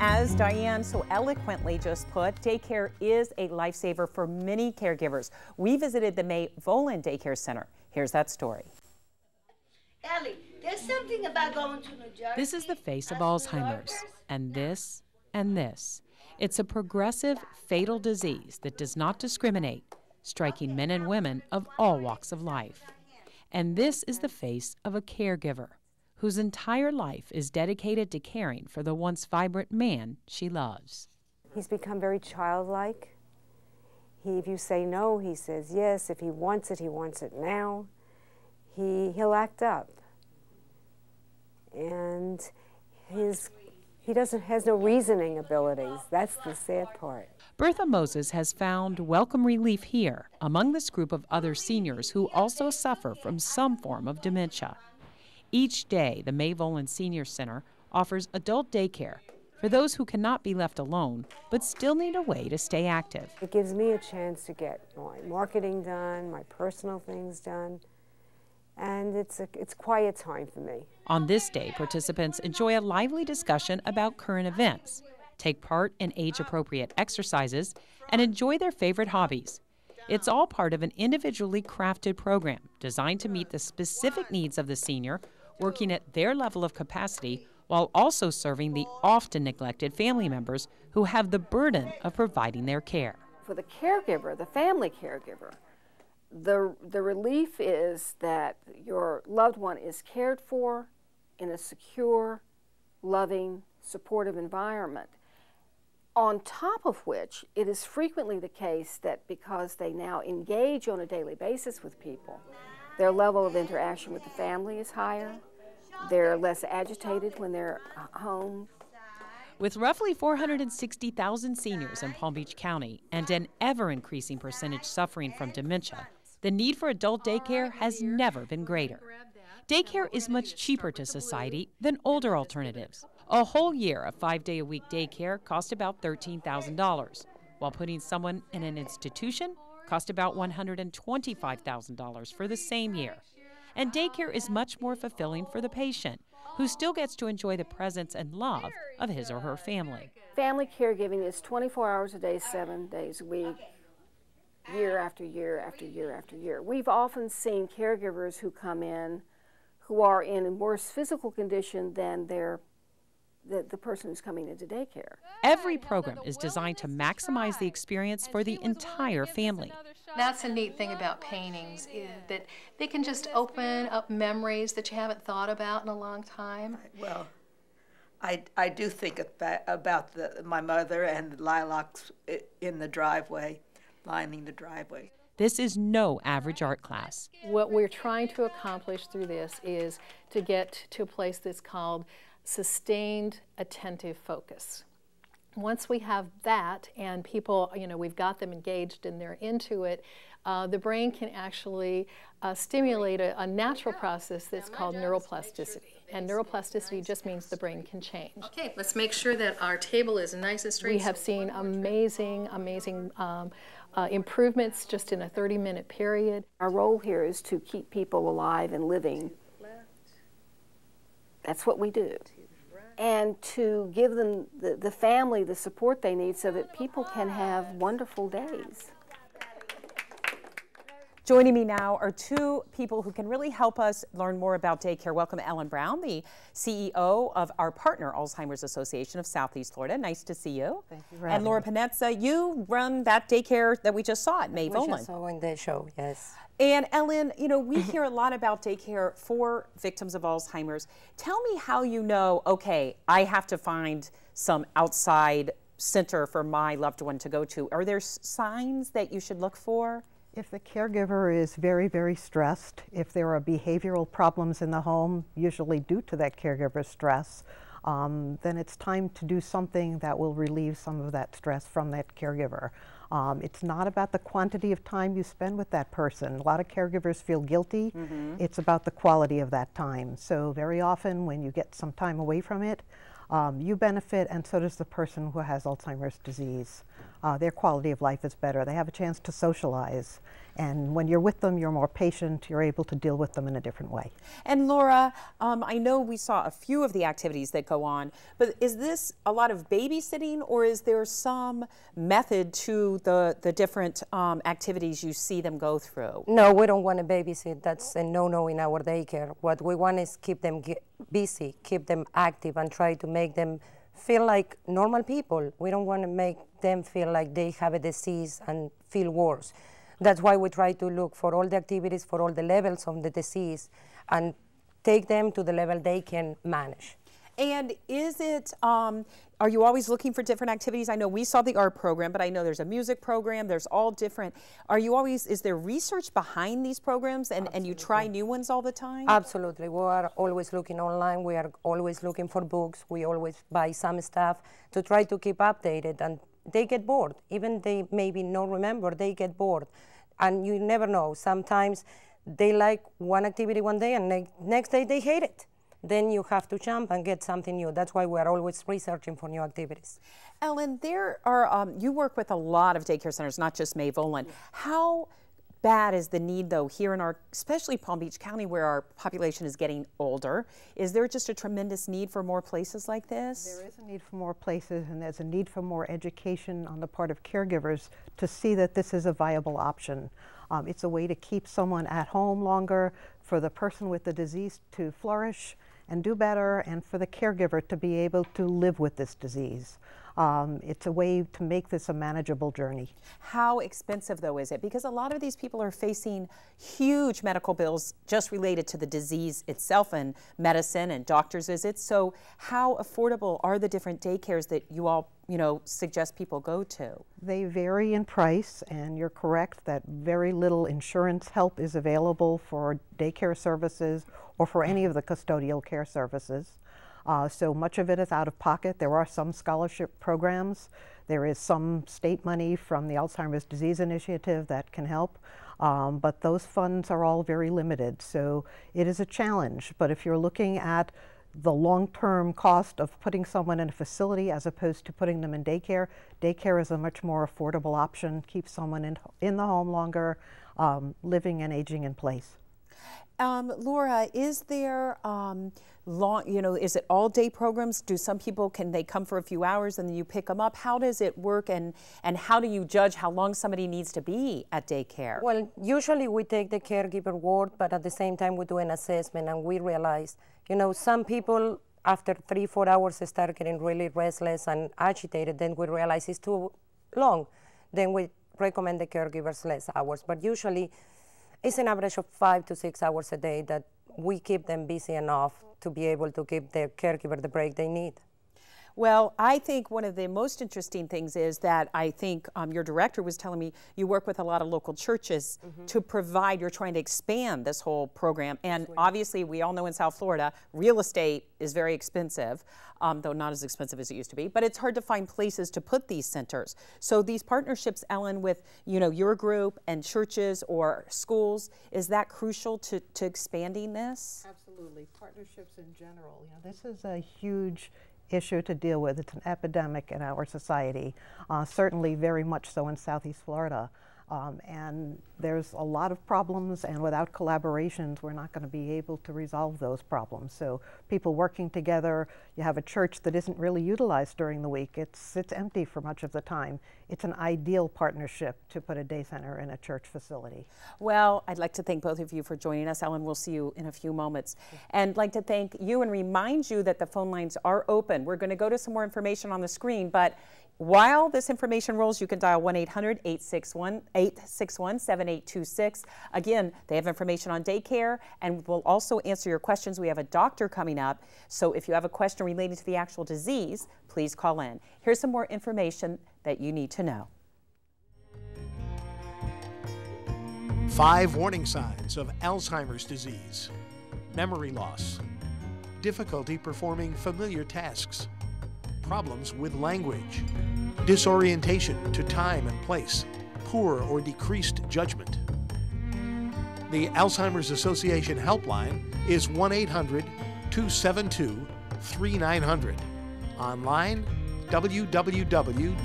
As Diane so eloquently just put, daycare is a lifesaver for many caregivers. We visited the May Volan Daycare Center. Here's that story. Ellie, there's something about going to New Jersey. This is the face of Alzheimer's, and this, and this. It's a progressive, fatal disease that does not discriminate, striking men and women of all walks of life. And this is the face of a caregiver whose entire life is dedicated to caring for the once vibrant man she loves. He's become very childlike. If you say no, he says yes. If he wants it now. He'll act up. And he has no reasoning abilities. That's the sad part. Bertha Moses has found welcome relief here among this group of other seniors who also suffer from some form of dementia. Each day, the May Volan Senior Center offers adult daycare for those who cannot be left alone but still need a way to stay active. It gives me a chance to get my marketing done, my personal things done, and it's quiet time for me. On this day, participants enjoy a lively discussion about current events, take part in age-appropriate exercises, and enjoy their favorite hobbies. It's all part of an individually crafted program designed to meet the specific needs of the senior, working at their level of capacity while also serving the often neglected family members who have the burden of providing their care. For the caregiver, the family caregiver, the relief is that your loved one is cared for in a secure, loving, supportive environment. On top of which, it is frequently the case that because they now engage on a daily basis with people, their level of interaction with the family is higher. They're less agitated when they're home. With roughly 460,000 seniors in Palm Beach County and an ever-increasing percentage suffering from dementia, the need for adult daycare has never been greater. Daycare is much cheaper to society than older alternatives. A whole year of 5-day-a-week daycare costs about $13,000, while putting someone in an institution costs about $125,000 for the same year. And daycare is much more fulfilling for the patient, who still gets to enjoy the presence and love of his or her family. Family caregiving is 24 hours a day, 7 days a week, year after year after year after year. We've often seen caregivers who come in who are in worse physical condition than the person who's coming into daycare. Every program is designed to maximize the experience for the entire family. That's a neat thing about paintings, is that they can just open up memories that you haven't thought about in a long time. Well, I do think about my mother and the lilacs in the driveway, lining the driveway. This is no average art class. What we're trying to accomplish through this is to get to a place that's called sustained attentive focus. Once we have that and people, we've got them engaged and they're into it, the brain can actually stimulate a natural process that's called neuroplasticity. And neuroplasticity just means the brain can change. Okay, let's make sure that our table is nice and straight. We have seen amazing improvements just in a 30-minute period. Our role here is to keep people alive and living. That's what we do. And to give them, the family, the support they need so that people can have wonderful days. Joining me now are two people who can really help us learn more about daycare. Welcome Ellen Brown, the CEO of our partner Alzheimer's Association of Southeast Florida. Nice to see you. Thank you. And Laura Panezza, you run that daycare that we just saw at May Volan. We just saw in the show, yes. And Ellen, we hear a lot about daycare for victims of Alzheimer's. Tell me how you know, okay, I have to find some outside center for my loved one to go to. Are there signs that you should look for? If the caregiver is very, very stressed, if there are behavioral problems in the home, usually due to that caregiver's stress, then it's time to do something that will relieve some of that stress from that caregiver. It's not about the quantity of time you spend with that person. A lot of caregivers feel guilty. It's about the quality of that time. So very often when you get some time away from it, you benefit and so does the person who has Alzheimer's disease. their quality of life is better. They have a chance to socialize. And when you're with them, you're more patient, you're able to deal with them in a different way. And Laura, I know we saw a few of the activities that go on, but is this a lot of babysitting, or is there some method to the different activities you see them go through? No, we don't want to babysit. That's a no-no in our daycare. What we want is keep them busy, keep them active, and try to make them feel like normal people. We don't want to make them feel like they have a disease and feel worse. That's why we try to look for all the activities, for all the levels of the disease, and take them to the level they can manage. And is it, are you always looking for different activities? I know we saw the art program, but I know there's a music program, there's all different. Are you always, is there research behind these programs, and you try new ones all the time? Absolutely. We are always looking online. We are always looking for books. We always buy some stuff to try to keep updated, and they get bored. Even they maybe not remember, they get bored. And you never know. Sometimes they like one activity one day and next day they hate it. Then you have to jump and get something new. That's why we are always researching for new activities. Ellen, there are, you work with a lot of daycare centers, not just May Volan. How bad is the need, though, here in our, especially Palm Beach County, where our population is getting older? Is there just a tremendous need for more places like this? There is a need for more places, and there's a need for more education on the part of caregivers to see that this is a viable option. It's a way to keep someone at home longer, for the person with the disease to flourish and do better, and for the caregiver to be able to live with this disease. It's a way to make this a manageable journey. How expensive, though, is it? Because a lot of these people are facing huge medical bills just related to the disease itself, and medicine and doctor's visits. So how affordable are the different daycares that you all, suggest people go to? They vary in price, and you're correct that very little insurance help is available for daycare services or for any of the custodial care services. So much of it is out of pocket. There are some scholarship programs. There is some state money from the Alzheimer's Disease Initiative that can help, but those funds are all very limited. So it is a challenge, but if you're looking at the long-term cost of putting someone in a facility as opposed to putting them in daycare, daycare is a much more affordable option, keeps someone in the home longer, living and aging in place. Laura, is there is it all day programs? Do some people, can they come for a few hours and then you pick them up? How does it work, and how do you judge how long somebody needs to be at daycare? Well, usually we take the caregiver word, but at the same time we do an assessment, and we realize, some people after 3-4 hours start getting really restless and agitated. Then we realize it's too long. Then we recommend the caregivers less hours, but usually it's an average of 5 to 6 hours a day that we keep them busy enough to be able to give their caregiver the break they need. Well, I think one of the most interesting things is that I think your director was telling me you work with a lot of local churches to provide, you're trying to expand this whole program. And obviously we all know in South Florida, real estate is very expensive, though not as expensive as it used to be, but it's hard to find places to put these centers. So these partnerships, Ellen, with your group and churches or schools, is that crucial to expanding this? Absolutely. Partnerships in general. This is a huge issue to deal with. It's an epidemic in our society, certainly very much so in Southeast Florida. And there's a lot of problems, and without collaborations, we're not going to be able to resolve those problems. So people working together, you have a church that isn't really utilized during the week. It's empty for much of the time. It's an ideal partnership to put a day center in a church facility. Well, I'd like to thank both of you for joining us. Ellen, we'll see you in a few moments. And I'd like to thank you and remind you that the phone lines are open. We're going to go to some more information on the screen, but while this information rolls, you can dial 1-800-861-7826. Again, they have information on daycare, and we'll also answer your questions. We have a doctor coming up, so if you have a question related to the actual disease, please call in. Here's some more information that you need to know. 5 warning signs of Alzheimer's disease: memory loss, difficulty performing familiar tasks, problems with language, disorientation to time and place, poor or decreased judgment. The Alzheimer's Association helpline is 1-800-272-3900. Online, www.alz.org.